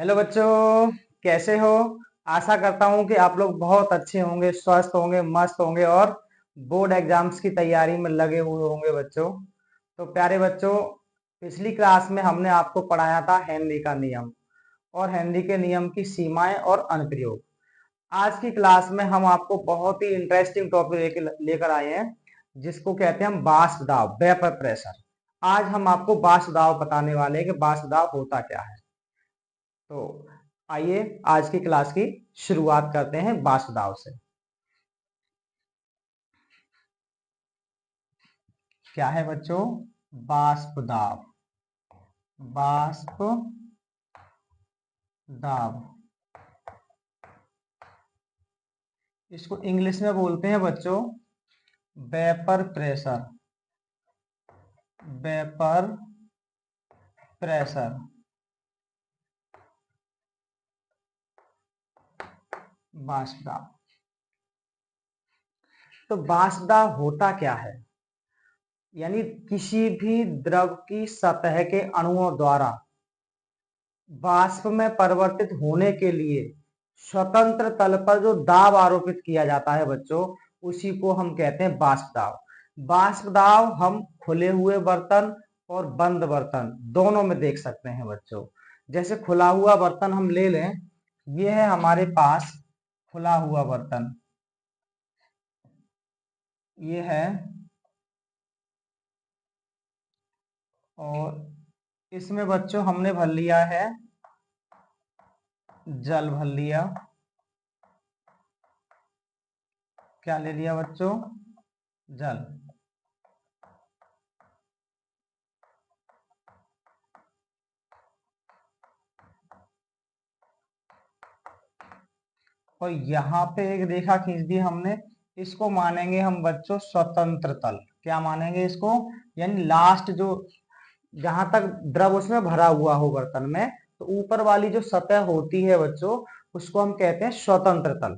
Hello बच्चों, कैसे हो। आशा करता हूं कि आप लोग बहुत अच्छे होंगे, स्वस्थ होंगे, मस्त होंगे और बोर्ड एग्जाम्स की तैयारी में लगे हुए होंगे बच्चों। तो प्यारे बच्चों, पिछली क्लास में हमने आपको पढ़ाया था हेनरी का नियम और हेनरी के नियम की सीमाएं और अनुप्रयोग। आज की क्लास में हम आपको बहुत ही इंटरेस्टिंग टॉपिक लेकर आए हैं, जिसको कहते हैं हम वाष्प दाब, वेपर प्रेशर। आज हम आपको वाष्प दाब बताने वाले हैं कि वाष्प दाब होता क्या है। तो आइए आज की क्लास की शुरुआत करते हैं वाष्प दाब से। क्या है बच्चों? वाष्प दाब। वाष्प दाब, इसको इंग्लिश में बोलते हैं बच्चों वेपर प्रेशर। वेपर प्रेशर, वाष्प दाब। तो वाष्प दाब होता क्या है? यानी किसी भी द्रव की सतह के अणुओं द्वारा वाष्प में परिवर्तित होने के लिए स्वतंत्र तल पर जो दाब आरोपित किया जाता है बच्चों, उसी को हम कहते हैं वाष्प दाब। वाष्प दाब हम खुले हुए बर्तन और बंद बर्तन दोनों में देख सकते हैं बच्चों। जैसे खुला हुआ बर्तन हम ले लें, ये है हमारे पास खुला हुआ बर्तन, ये है, और इसमें बच्चों हमने भर लिया है जल, भर लिया। क्या ले लिया बच्चों? जल। और यहाँ पे एक रेखा खींच दी हमने, इसको मानेंगे हम बच्चों स्वतंत्र तल। क्या मानेंगे इसको? यानी लास्ट जो, जहां तक द्रव उसमें भरा हुआ हो बर्तन में, तो ऊपर वाली जो सतह होती है बच्चों, उसको हम कहते हैं स्वतंत्र तल।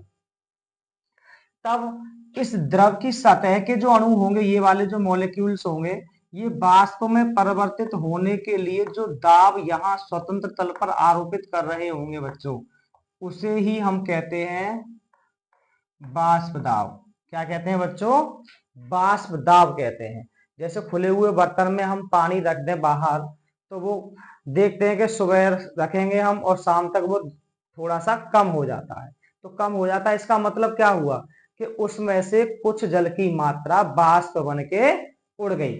तब इस द्रव की सतह के जो अणु होंगे, ये वाले जो मॉलिक्यूल्स होंगे, ये वास्तव में परिवर्तित होने के लिए जो दाब यहाँ स्वतंत्र तल पर आरोपित कर रहे होंगे बच्चों, उसे ही हम कहते हैं वाष्प दाब। क्या कहते हैं बच्चों? वाष्प दाब कहते हैं। जैसे खुले हुए बर्तन में हम पानी रख दें बाहर, तो वो देखते हैं कि सुबह रखेंगे हम और शाम तक वो थोड़ा सा कम हो जाता है। तो कम हो जाता है, इसका मतलब क्या हुआ कि उसमें से कुछ जल की मात्रा वाष्प बन के उड़ गई।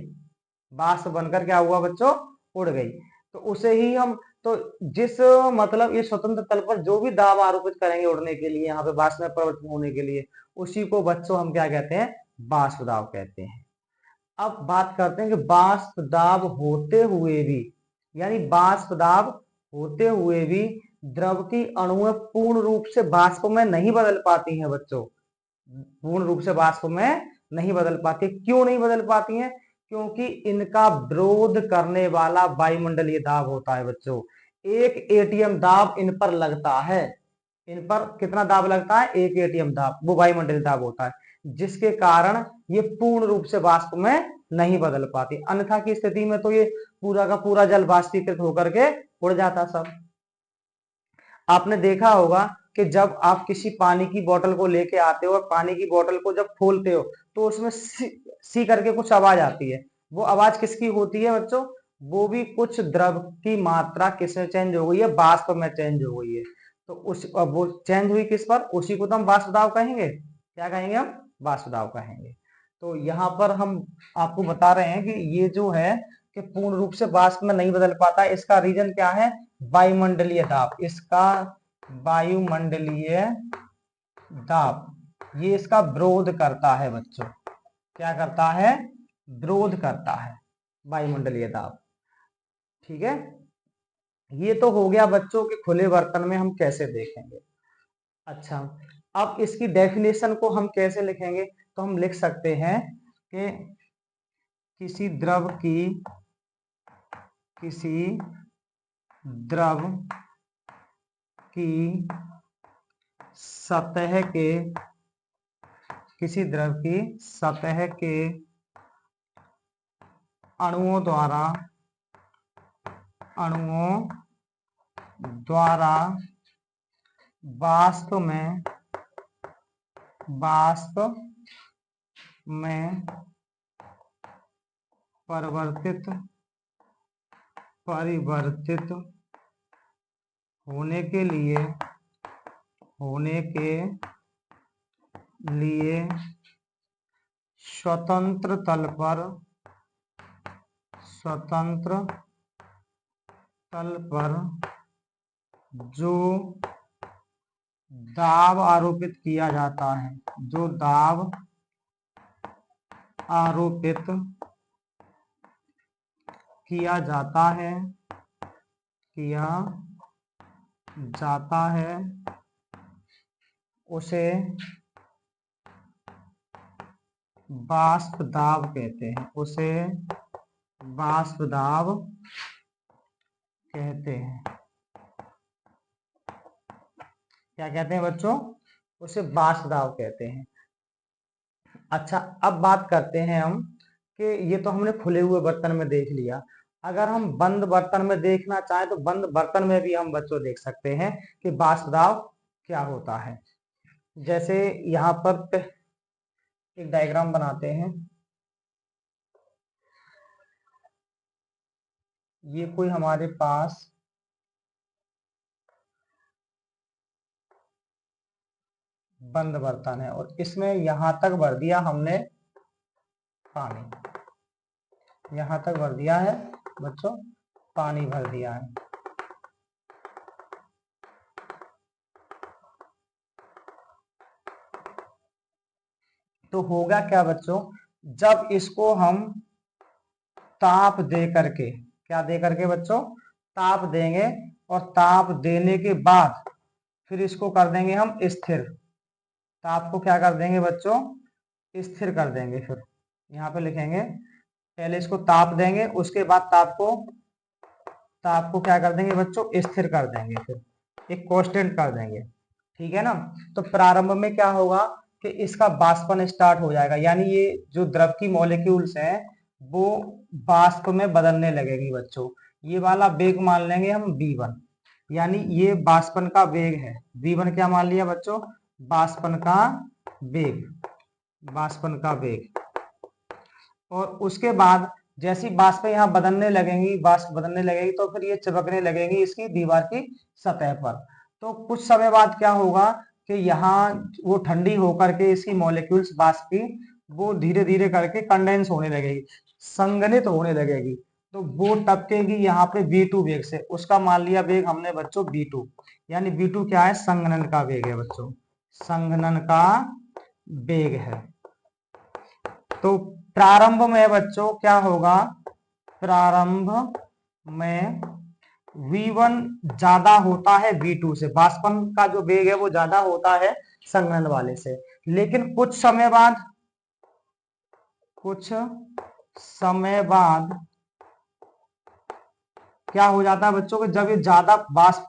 वाष्प बनकर क्या हुआ बच्चों? उड़ गई। तो उसे ही हम, तो जिस, मतलब ये स्वतंत्र तल पर जो भी दाब आरोपित करेंगे उड़ने के लिए, यहाँ पे वाष्प में परिवर्तित होने के लिए, उसी को बच्चों हम क्या कहते हैं? वाष्प दाब कहते हैं। अब बात करते हैं कि वाष्प दाब होते हुए भी, यानी वाष्प दाब होते हुए भी द्रव की अणुएं पूर्ण रूप से वाष्प में नहीं बदल पाती हैं बच्चों। पूर्ण रूप से वाष्प में नहीं बदल पाती। क्यों नहीं बदल पाती हैं? क्योंकि इनका विरोध करने वाला वायुमंडलीय दाब होता है बच्चों। एक एटीएम दाब इन पर लगता है। इन पर कितना दाब लगता है? एक एटीएम दाब, वो वायुमंडलीय दाब होता है, जिसके कारण ये पूर्ण रूप से वाष्प में नहीं बदल पाती। अन्यथा की स्थिति में तो ये पूरा का पूरा जल वाष्पीकृत होकर के उड़ जाता सब। आपने देखा होगा कि जब आप किसी पानी की बोतल को लेके आते हो और पानी की बोतल को जब खोलते हो, तो उसमें सी करके कुछ आवाज आती है। वो आवाज किसकी होती है बच्चों? वो भी कुछ द्रव की मात्रा किसमें चेंज हो गई है? वाष्प में चेंज हो गई है। तो उस, अब वो चेंज हुई किस पर? उसी को तो हम वाष्प दाब कहेंगे। क्या कहेंगे हम? वाष्प दाब कहेंगे। तो यहाँ पर हम आपको बता रहे हैं कि ये जो है कि पूर्ण रूप से वाष्प में नहीं बदल पाता, इसका रीजन क्या है? वायुमंडलीय दाब। इसका वायुमंडलीय दाब ये इसका विरोध करता है बच्चों। क्या करता है? विरोध करता है वायुमंडलीय दाब। ठीक है, ये तो हो गया बच्चों के खुले बर्तन में हम कैसे देखेंगे। अच्छा, अब इसकी डेफिनेशन को हम कैसे लिखेंगे? तो हम लिख सकते हैं कि किसी द्रव की, किसी द्रव की सतह के, किसी द्रव की सतह के अणुओं द्वारा, अणुओं द्वारा वाष्प में परिवर्तित होने के लिए स्वतंत्र तल पर जो दाब आरोपित किया जाता है, उसे वाष्प दाब कहते हैं। क्या कहते हैं बच्चों? उसे वाष्प दाब कहते हैं। अच्छा, अब बात करते हैं हम कि ये तो हमने खुले हुए बर्तन में देख लिया। अगर हम बंद बर्तन में देखना चाहें तो बंद बर्तन में भी हम बच्चों देख सकते हैं कि वाष्प दाब क्या होता है। जैसे यहाँ पर एक डायग्राम बनाते हैं। ये कोई हमारे पास बंद बर्तन है और इसमें यहां तक भर दिया हमने पानी, यहां तक भर दिया है बच्चों, पानी भर दिया है। तो होगा क्या बच्चों, जब इसको हम ताप दे करके, क्या दे करके बच्चों? ताप देंगे और ताप देने के बाद फिर इसको कर देंगे हम स्थिर। ताप को क्या कर देंगे बच्चों? स्थिर कर देंगे। फिर यहाँ पे लिखेंगे, पहले इसको ताप देंगे, उसके बाद ताप को क्या कर देंगे बच्चों? स्थिर कर देंगे, फिर एक कांस्टेंट कर देंगे। ठीक है ना? तो प्रारंभ में क्या होगा कि इसका वाष्पन स्टार्ट हो जाएगा, यानी ये जो द्रव की मॉलिक्यूल्स हैं वो वाष्प में बदलने लगेगी बच्चों। ये वाला वेग मान लेंगे हम v1, यानी ये वाष्पन का वेग है। v1 क्या मान लिया बच्चों? वाष्पन का वेग। और उसके बाद जैसी वाष्प यहाँ बदलने लगेगी तो फिर ये चिपकने लगेंगी इसकी दीवार की सतह पर। तो कुछ समय बाद क्या होगा कि यहाँ वो ठंडी होकर के इसकी मॉलिक्यूल्स वाष्प की वो धीरे धीरे करके कंडेंस होने लगेगी, संघनित होने लगेगी। तो वो टपकेगी यहाँ पे v2 वेग से। उसका मान लिया वेग हमने बच्चों v2, यानी v2 क्या है? संघनन का वेग है बच्चों, संघनन का वेग है। तो प्रारंभ में बच्चों क्या होगा? प्रारंभ में v1 ज्यादा होता है v2 से, वाष्पन का जो वेग है वो ज्यादा होता है संघनन वाले से। लेकिन कुछ समय बाद क्या हो जाता है बच्चों कि जब ये ज्यादा वाष्प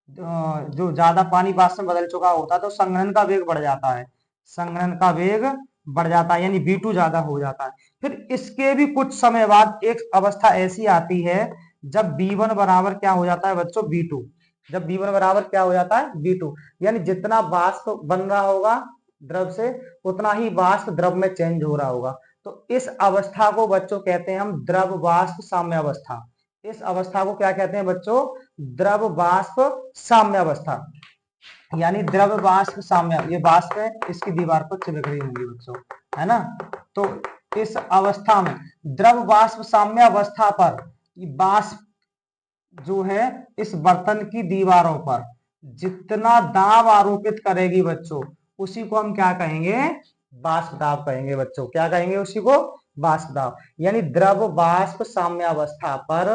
जो ज्यादा पानी वाष्प में बदल चुका होता है तो संघनन का वेग बढ़ जाता है, यानी v2 ज्यादा हो जाता है। फिर इसके भी कुछ समय बाद एक अवस्था ऐसी आती है जब v1 बराबर क्या हो जाता है बच्चों? v2। जब v1 बराबर क्या हो जाता है? v2, यानी जितना वाष्प बन रहा होगा द्रव से उतना ही वाष्प द्रव में चेंज हो रहा होगा। तो इस अवस्था को बच्चों कहते हैं हम द्रव वाष्प साम्यावस्था। इस अवस्था को क्या कहते हैं बच्चों? द्रव वाष्प साम्यावस्था, यानी द्रव वाष्प साम्य। ये वाष्प है, इसकी दीवार पर चिपक रही होंगी बच्चों, है ना? तो इस अवस्था में द्रव वाष्प साम्यावस्था पर वाष्प जो है इस बर्तन की दीवारों पर जितना दाब आरोपित करेगी बच्चों, उसी को हम क्या कहेंगे? वाष्प दाब कहेंगे बच्चों। क्या कहेंगे उसी को? वाष्प दाब। यानी द्रव वाष्प साम्यावस्था पर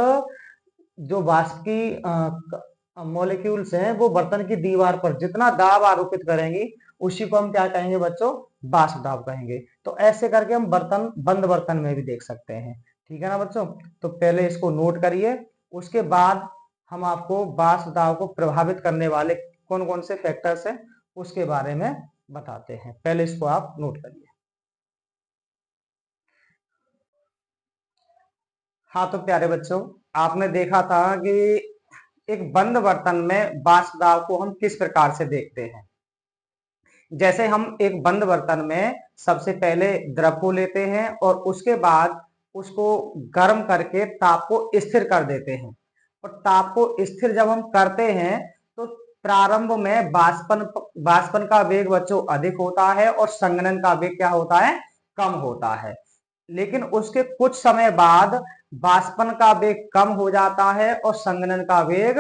जो वाष्प की मॉलिक्यूल्स हैं वो बर्तन की दीवार पर जितना दाब आरोपित करेंगी उसी को हम क्या कहेंगे बच्चों? वाष्प दाब कहेंगे। तो ऐसे करके हम बंद बर्तन में भी देख सकते हैं। ठीक है ना बच्चों? तो पहले इसको नोट करिए, उसके बाद हम आपको वाष्प दाब को प्रभावित करने वाले कौन कौन से फैक्टर्स हैं उसके बारे में बताते हैं। पहले इसको आप नोट करिए। हाँ तो प्यारे बच्चों, आपने देखा था कि एक बंद बर्तन में वाष्प दाब को हम किस प्रकार से देखते हैं। जैसे हम एक बंद बर्तन में सबसे पहले द्रव को लेते हैं और उसके बाद उसको गर्म करके ताप को स्थिर कर देते हैं, और ताप को स्थिर जब हम करते हैं तो प्रारंभ में वाष्पन का वेग बच्चों अधिक होता है और संघनन का वेग क्या होता है, कम होता है। लेकिन उसके कुछ समय बाद वाष्पन का वेग कम हो जाता है और संघनन का वेग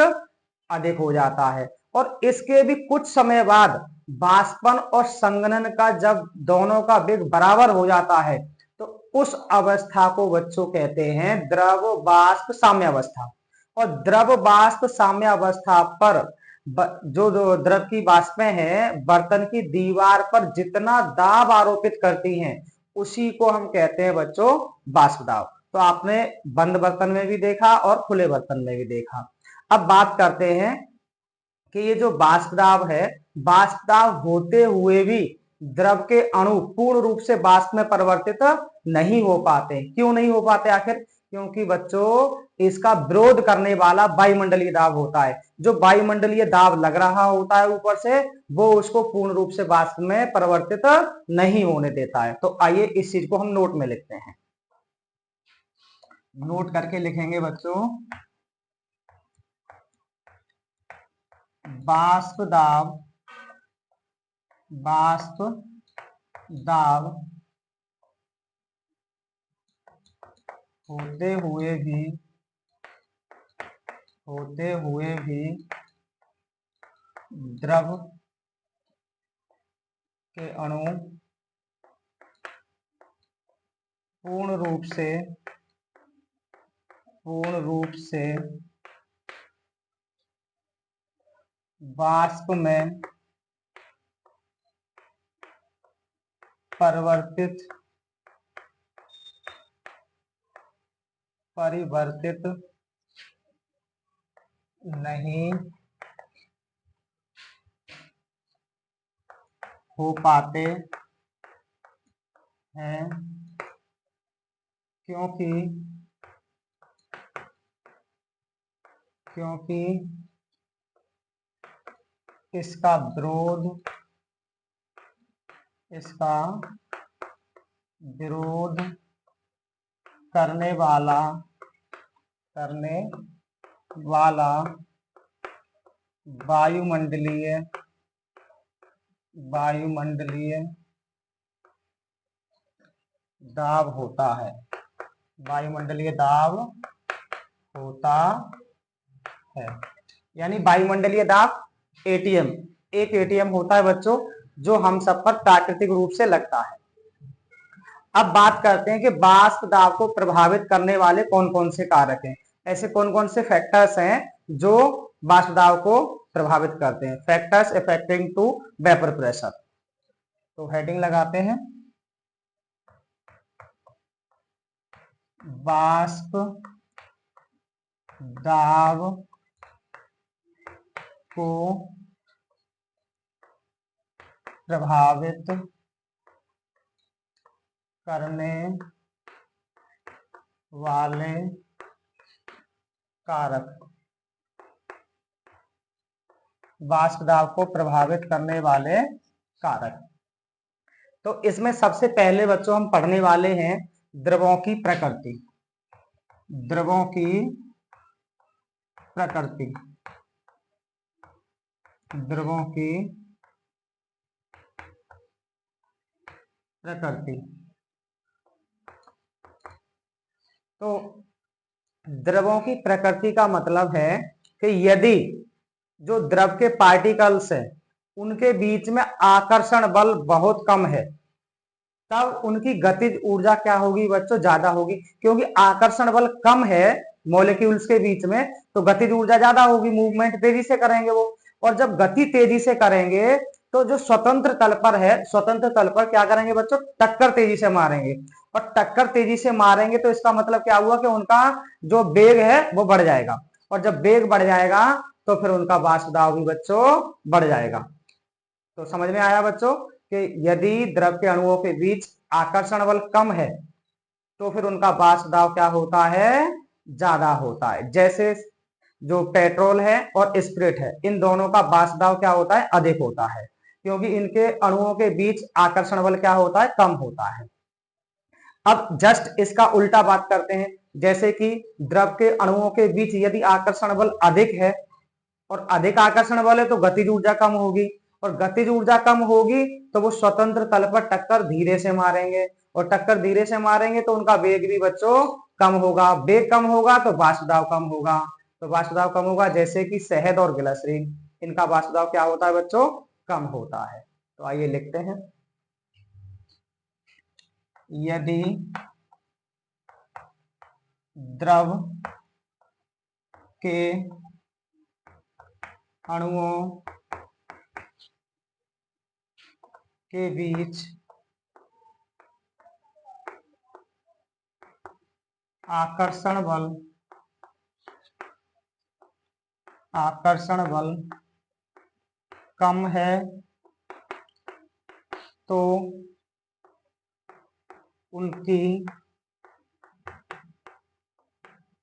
अधिक हो जाता है, और इसके भी कुछ समय बाद वाष्पन और संघनन का जब दोनों का वेग बराबर हो जाता है तो उस अवस्था को बच्चों कहते हैं द्रव वाष्प साम्यावस्था। और द्रव वाष्प साम्यावस्था पर जो द्रव की वाष्पें हैं बर्तन की दीवार पर जितना दाब आरोपित करती हैं उसी को हम कहते हैं बच्चों वाष्प दाब। तो आपने बंद बर्तन में भी देखा और खुले बर्तन में भी देखा। अब बात करते हैं कि ये जो वाष्प दाब है, वाष्प दाब होते हुए भी द्रव के अणु पूर्ण रूप से वाष्प में परिवर्तित नहीं हो पाते। क्यों नहीं हो पाते आखिर? क्योंकि बच्चों इसका विरोध करने वाला वायुमंडलीय दाब होता है। जो वायुमंडलीय दाब लग रहा होता है ऊपर से, वो उसको पूर्ण रूप से वाष्प में परिवर्तित नहीं होने देता है। तो आइए इस चीज को हम नोट में लिखते हैं। नोट करके लिखेंगे बच्चों, वाष्प दाब होते हुए भी द्रव के अणु पूर्ण रूप से वाष्प में परिवर्तित नहीं हो पाते हैं, क्योंकि इसका विरोध करने वाला वायुमंडलीय दाब होता है। वायुमंडलीय दाब होता है, यानी वायुमंडलीय दाब एटीएम, एक एटीएम होता है बच्चों जो हम सब पर प्राकृतिक रूप से लगता है। अब बात करते हैं कि वाष्प दाब को प्रभावित करने वाले कौन कौन से कारक हैं। ऐसे कौन कौन से फैक्टर्स हैं जो वाष्प दाब को प्रभावित करते हैं। Factors affecting to vapour pressure. तो हेडिंग लगाते हैं, वाष्प दाब को प्रभावित करने वाले कारक। वाष्प दाब को प्रभावित करने वाले कारक, तो इसमें सबसे पहले बच्चों हम पढ़ने वाले हैं द्रवों की प्रकृति। द्रवों की प्रकृति, द्रवों की प्रकृति। तो द्रवों की प्रकृति का मतलब है कि यदि जो द्रव के पार्टिकल्स हैं उनके बीच में आकर्षण बल बहुत कम है तब उनकी गतिज ऊर्जा क्या होगी बच्चों, ज्यादा होगी। क्योंकि आकर्षण बल कम है मॉलिक्यूल्स के बीच में तो गतिज ऊर्जा ज्यादा होगी, मूवमेंट तेजी से करेंगे वो। और जब गति तेजी से करेंगे तो जो स्वतंत्र तल पर है, स्वतंत्र तल पर क्या करेंगे बच्चों, टक्कर तेजी से मारेंगे। और टक्कर तेजी से मारेंगे तो इसका मतलब क्या हुआ कि उनका जो वेग है वो बढ़ जाएगा, और जब वेग बढ़ जाएगा तो फिर उनका वाष्प दाब भी बच्चों बढ़ जाएगा। तो समझ में आया बच्चों कि यदि द्रव के अणुओं के बीच आकर्षण बल कम है तो फिर उनका वाष्प दाब क्या होता है, ज्यादा होता है। जैसे जो पेट्रोल है और स्प्रिट है, इन दोनों का वाष्प दाब क्या होता है, अधिक होता है, क्योंकि इनके अणुओं के बीच आकर्षण बल क्या होता है, कम होता है। अब जस्ट इसका उल्टा बात करते हैं, जैसे कि द्रव के अणुओं के बीच यदि आकर्षण बल अधिक है और अधिक आकर्षण बल है तो गतिज ऊर्जा कम होगी, और गतिज ऊर्जा कम होगी तो वो स्वतंत्र तल पर टक्कर धीरे से मारेंगे, और टक्कर धीरे से मारेंगे तो उनका वेग भी बच्चों कम होगा, वेग कम होगा तो वाष्प दाब कम होगा, तो वाष्प दाब कम होगा, जैसे कि शहद और ग्लिसरीन, इनका वाष्प दाब क्या होता है बच्चों, कम होता है। तो आइए लिखते हैं, यदि द्रव के अणुओं के बीच आकर्षण बल कम है तो उनकी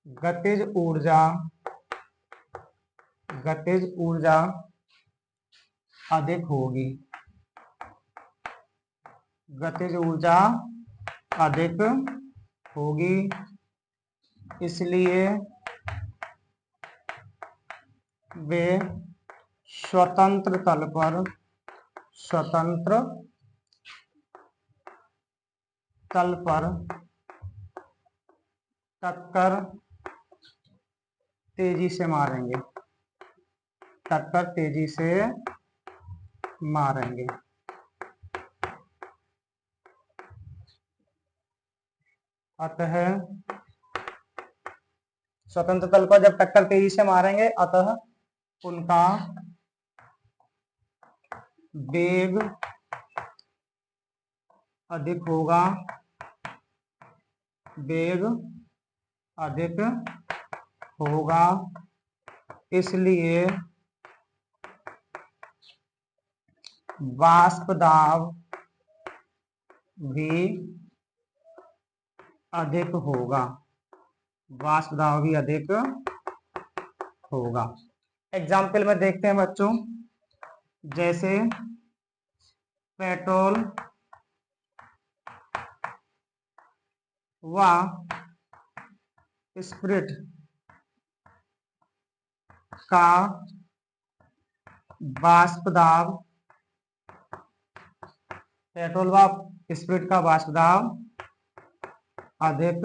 गतिज ऊर्जा अधिक होगी, गतिज ऊर्जा अधिक होगी, इसलिए वे स्वतंत्र तल पर टक्कर तेजी से मारेंगे, टक्कर तेजी से मारेंगे। अतः स्वतंत्र तल पर जब टक्कर तेजी से मारेंगे, अतः उनका वेग अधिक होगा, वेग अधिक होगा, इसलिए वाष्प दाब भी अधिक होगा, वाष्प दाब भी अधिक होगा। एग्जाम्पल में देखते हैं बच्चों, जैसे पेट्रोल व स्प्रिट का वाष्प दाब, पेट्रोल व स्प्रिट का वाष्प दाब अधिक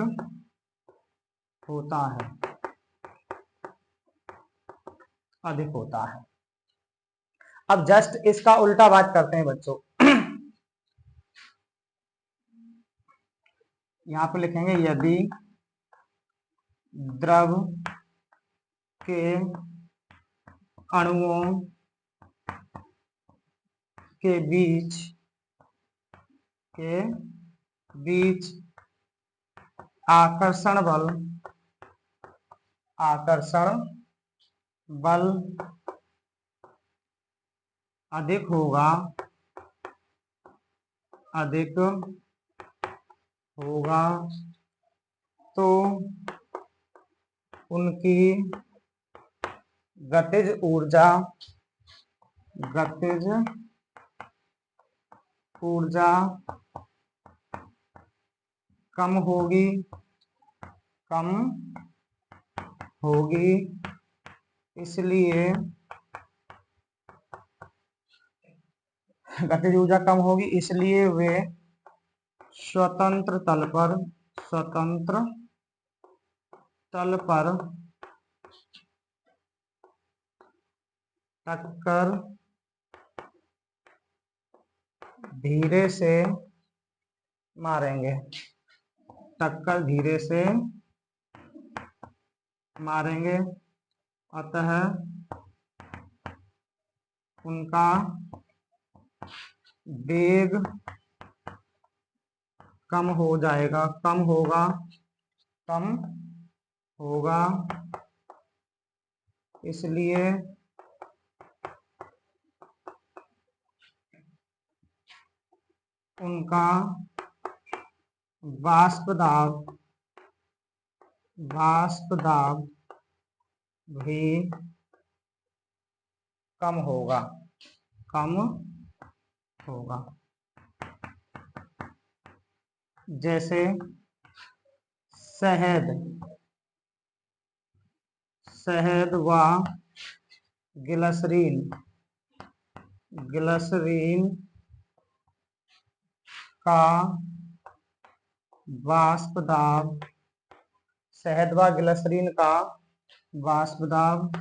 होता है, अधिक होता है। अब जस्ट इसका उल्टा बात करते हैं बच्चों, यहां पे लिखेंगे, यदि द्रव के अणुओं के बीच आकर्षण बल अधिक होगा तो उनकी गतिज ऊर्जा कम होगी, इसलिए गतिज ऊर्जा कम होगी, इसलिए वे स्वतंत्र तल पर टक्कर धीरे से मारेंगे, टक्कर धीरे से मारेंगे, अतः उनका वेग कम होगा, इसलिए उनका वाष्प दाब भी कम होगा, कम होगा। जैसे शहद, शहद व ग्लिसरीन, ग्लिसरीन का वाष्प दाब, शहद व ग्लिसरीन का वाष्प दाब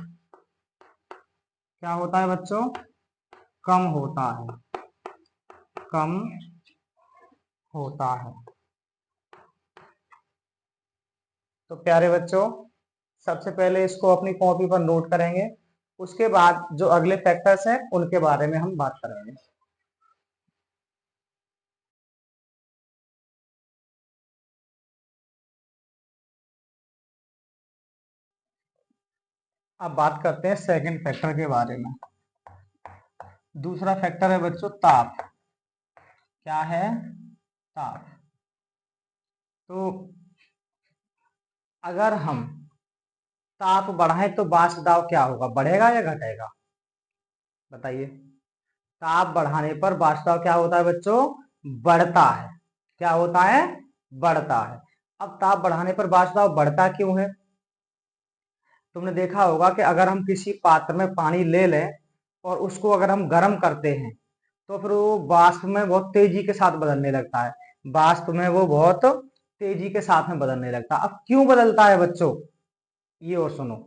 क्या होता है बच्चों? कम होता है, कम होता है। तो प्यारे बच्चों, सबसे पहले इसको अपनी कॉपी पर नोट करेंगे, उसके बाद जो अगले फैक्टर्स हैं उनके बारे में हम बात करेंगे। अब बात करते हैं सेकंड फैक्टर के बारे में। दूसरा फैक्टर है बच्चों ताप। क्या है? ताप। तो अगर हम ताप बढ़ाएं तो वाष्प दाब क्या होगा, बढ़ेगा या घटेगा? बताइए। ताप बढ़ाने पर वाष्प दाब क्या होता है बच्चों? बढ़ता है। क्या होता है? बढ़ता है। अब ताप बढ़ाने पर वाष्प दाब बढ़ता क्यों है? तुमने देखा होगा कि अगर हम किसी पात्र में पानी ले लें और उसको अगर हम गर्म करते हैं तो फिर वो वाष्प में बहुत तेजी के साथ बदलने लगता है, वाष्प में वो बहुत तेजी के साथ में बदलने लगता है। अब क्यों बदलता है बच्चों, ये और सुनो।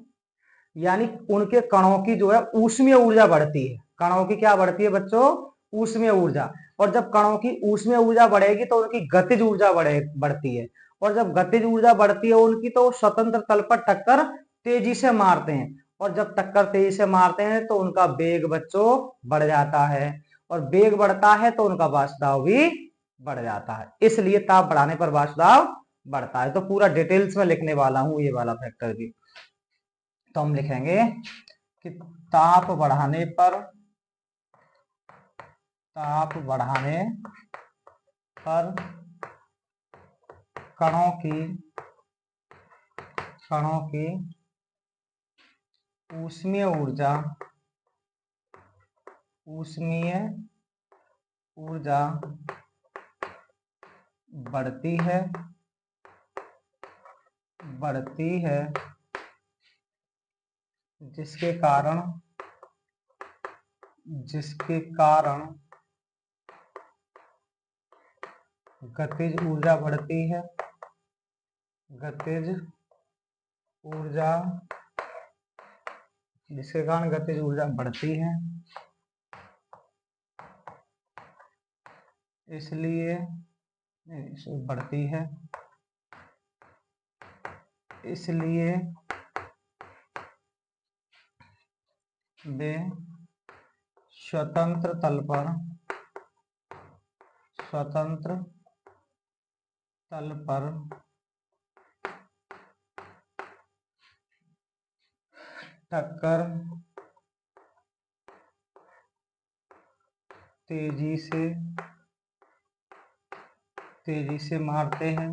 यानी उनके कणों की जो है ऊष्मीय ऊर्जा बढ़ती है। कणों की क्या बढ़ती है बच्चों? ऊष्मीय ऊर्जा। और जब कणों की ऊष्मीय ऊर्जा बढ़ेगी तो उनकी गतिज ऊर्जा बढ़ती है। और जब गतिज ऊर्जा बढ़ती है उनकी तो स्वतंत्र तल पर टक्कर तेजी से मारते हैं। और जब टक्कर तेजी से मारते हैं तो उनका वेग बच्चों बढ़ जाता है। और वेग बढ़ता है तो उनका वाष्प दाब भी बढ़ जाता है। इसलिए ताप बढ़ाने पर वाष्प दाब बढ़ता है। तो पूरा डिटेल्स में लिखने वाला हूं ये वाला फैक्टर भी। तो हम लिखेंगे कि ताप बढ़ाने पर, ताप बढ़ाने पर कणों की, कणों की ऊष्मीय ऊर्जा, ऊष्मीय ऊर्जा बढ़ती है, बढ़ती है, जिसके कारण, जिसके कारण गतिज ऊर्जा बढ़ती है, गतिज ऊर्जा, जिसके कारण गतिज ऊर्जा बढ़ती है, इसलिए बढ़ती है, इसलिए वे स्वतंत्र तल पर, स्वतंत्र तल पर टक्कर तेजी से मारते हैं,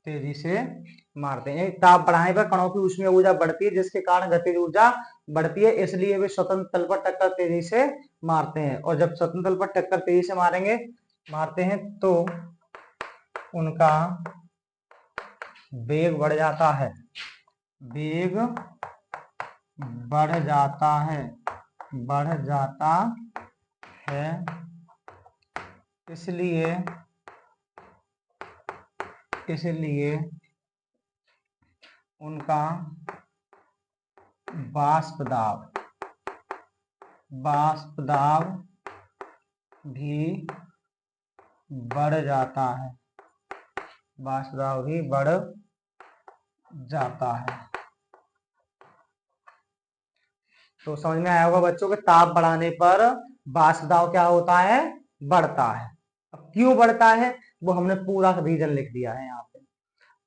तेजी से मारते हैं। ताप बढ़ाने पर कणों की ऊष्मीय ऊर्जा बढ़ती है जिसके कारण गतिज ऊर्जा बढ़ती है, इसलिए वे स्वतंत्र तल पर टक्कर तेजी से मारते हैं। और जब स्वतंत्र तल पर टक्कर तेजी से मारते हैं तो उनका वेग बढ़ जाता है, वेग बढ़ जाता है, बढ़ जाता है, इसलिए, इसलिए उनका वाष्प दाब, वाष्प दाब भी बढ़ जाता है, वाष्प दाब भी बढ़ जाता है। तो समझ में आया होगा बच्चों के ताप बढ़ाने पर वाष्प दाब क्या होता है? बढ़ता है। अब क्यों बढ़ता है वो हमने पूरा रीजन लिख दिया है यहाँ पे।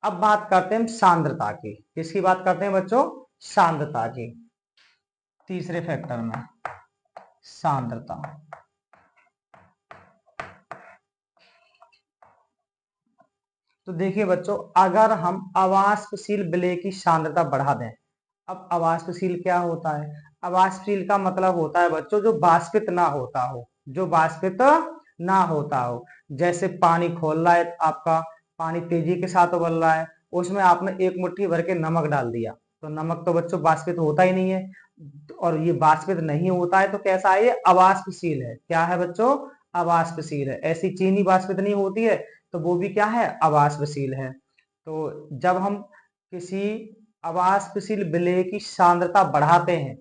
अब बात करते हैं सांद्रता की। किसकी बात करते हैं बच्चों? सांद्रता की। तीसरे फैक्टर में सांद्रता। तो देखिए बच्चों, अगर हम अवाष्पशील विलेय की सांद्रता बढ़ा दें। अब अवाष्पशील क्या होता है? अवाष्पशील का मतलब होता है बच्चों जो वाष्पित ना होता हो, जो वाष्पित ना होता हो। जैसे पानी खोल रहा है आपका, पानी तेजी के साथ उबल रहा है, उसमें आपने एक मुट्ठी भर के नमक डाल दिया, तो नमक तो बच्चों वाष्पित होता ही नहीं है, और ये वाष्पित नहीं होता है तो कैसा है? ये अवाष्पशील है। क्या है बच्चों? अवाष्पशील है। ऐसी चीनी वाष्पित नहीं होती है, तो वो भी क्या है? अवाष्पशील है। तो जब हम किसी अवाष्पशील विलेय की सांद्रता बढ़ाते हैं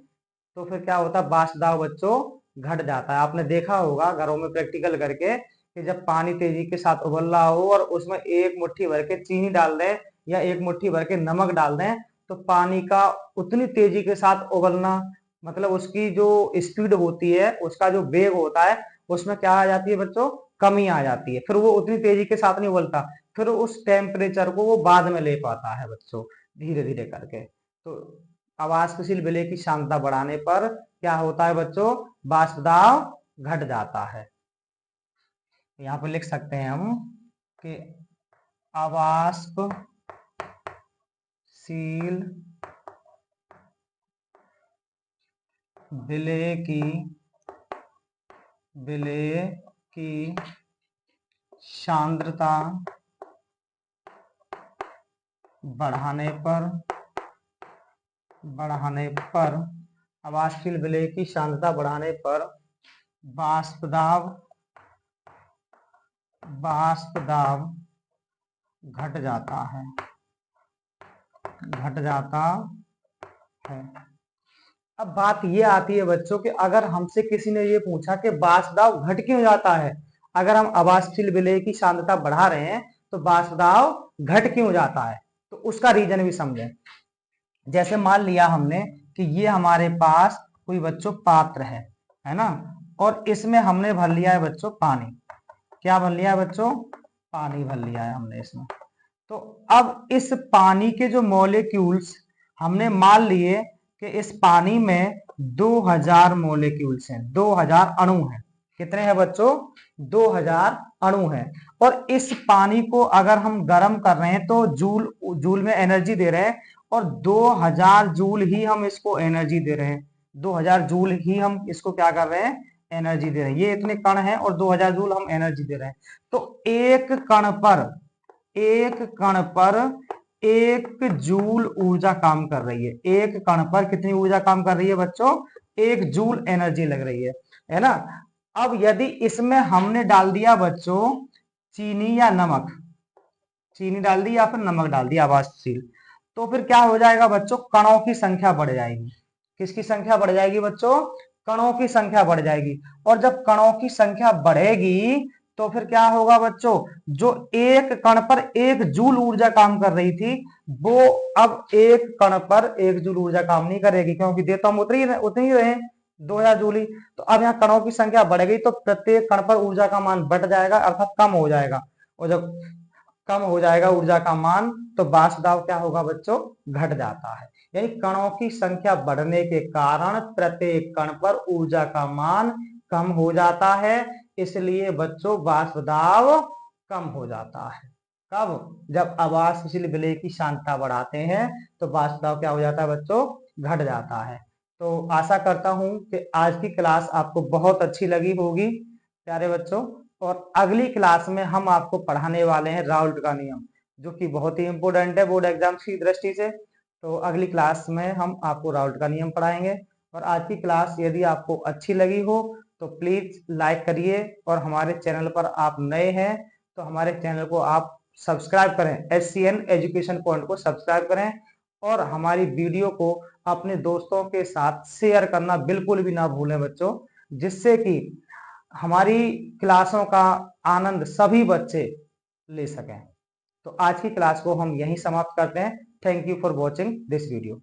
तो फिर क्या होता है? वाष्प दाब बच्चों घट जाता है। आपने देखा होगा घरों में प्रैक्टिकल करके कि जब पानी तेजी के साथ उबल रहा हो और उसमें एक मुट्ठी भर के चीनी डाल दें या एक मुट्ठी भर के नमक डाल दें, तो पानी का उतनी तेजी के साथ उबलना, मतलब उसकी जो स्पीड होती है, उसका जो वेग होता है, उसमें क्या आ जाती है बच्चों? कमी आ जाती है। फिर वो उतनी तेजी के साथ नहीं उबलता, फिर उस टेम्परेचर को वो बाद में ले पाता है बच्चों, धीरे धीरे करके। तो अवाष्पशील विलेय की सांद्रता बढ़ाने पर क्या होता है बच्चों? वाष्प दाब घट जाता है। यहाँ पर लिख सकते हैं हम कि अवाष्पशील विलेय की सांद्रता बढ़ाने पर अवाष्पशील विलेय की सांद्रता बढ़ाने पर वाष्प दाब घट जाता है। अब बात ये आती है बच्चों कि अगर हमसे किसी ने ये पूछा कि वाष्प दाब घट क्यों जाता है, अगर हम अवाष्पशील विलेय की सांद्रता बढ़ा रहे हैं तो वाष्प दाब घट क्यों जाता है, तो उसका रीजन भी समझें। जैसे मान लिया हमने कि ये हमारे पास कोई बच्चों पात्र है ना, और इसमें हमने भर लिया है बच्चों पानी। क्या भर लिया है बच्चों? पानी भर लिया है हमने इसमें। तो अब इस पानी के जो मॉलिक्यूल्स हमने मान लिए कि इस पानी में 2000 मॉलिक्यूल्स हैं, 2000 अणु हैं। कितने हैं बच्चों? 2000 अणु हैं। और इस पानी को अगर हम गर्म कर रहे हैं तो जूल में एनर्जी दे रहे हैं, और 2000 जूल ही हम इसको एनर्जी दे रहे हैं। 2000 जूल ही हम इसको क्या कर रहे हैं? एनर्जी दे रहे हैं। ये इतने कण हैं और 2000 जूल हम एनर्जी दे रहे हैं। तो एक कण पर 1 जूल ऊर्जा काम कर रही है। एक कण पर कितनी ऊर्जा काम कर रही है बच्चों? 1 जूल एनर्जी लग रही है ना। अब यदि इसमें हमने डाल दिया बच्चों चीनी या नमक, चीनी डाल दी या फिर नमक डाल दिया अवाष्पशील, तो फिर क्या हो जाएगा बच्चों? कणों की संख्या बढ़ जाएगी। किसकी संख्या बढ़ जाएगी बच्चों? कणों की संख्या बढ़ जाएगी। और जब कणों की संख्या बढ़ेगी तो फिर क्या होगा बच्चों? जो एक कण पर 1 जूल ऊर्जा काम कर रही थी, वो अब एक कण पर 1 जूल ऊर्जा काम नहीं करेगी, क्योंकि दे तो हम उतनी ही रहे, 2000 जूल ही। तो अब यहाँ कणों की संख्या बढ़ गई तो प्रत्येक कण पर ऊर्जा का मान बढ़ जाएगा, अर्थात कम हो जाएगा। और जब कम हो जाएगा ऊर्जा का मान तो वाष्प दाब क्या होगा बच्चों? घट जाता है। यानी कणों की संख्या बढ़ने के कारण प्रत्येक कण पर ऊर्जा का मान कम हो जाता है, इसलिए बच्चों वाष्प दाब कम हो जाता है। कब? जब अवाष्पशील विलेय की सांद्रता बढ़ाते हैं तो वाष्प दाब क्या हो जाता है बच्चों? घट जाता है। तो आशा करता हूं कि आज की क्लास आपको बहुत अच्छी लगी होगी प्यारे बच्चों, और अगली क्लास में हम आपको पढ़ाने वाले हैं राउल्ट का नियम, जो कि बहुत ही इंपोर्टेंट है बोर्ड एग्जाम की दृष्टि से। तो अगली क्लास में हम आपको राउल्ट का नियम पढ़ाएंगे। और आज की क्लास यदि आपको अच्छी लगी हो तो प्लीज लाइक करिए, और हमारे चैनल पर आप नए हैं तो हमारे चैनल को आप सब्सक्राइब करें, SCN एजुकेशन पॉइंट को सब्सक्राइब करें, और हमारी वीडियो को अपने दोस्तों के साथ शेयर करना बिल्कुल भी ना भूलें बच्चों, जिससे कि हमारी क्लासों का आनंद सभी बच्चे ले सकें। तो आज की क्लास को हम यहीं समाप्त करते हैं। Thank you for watching this video.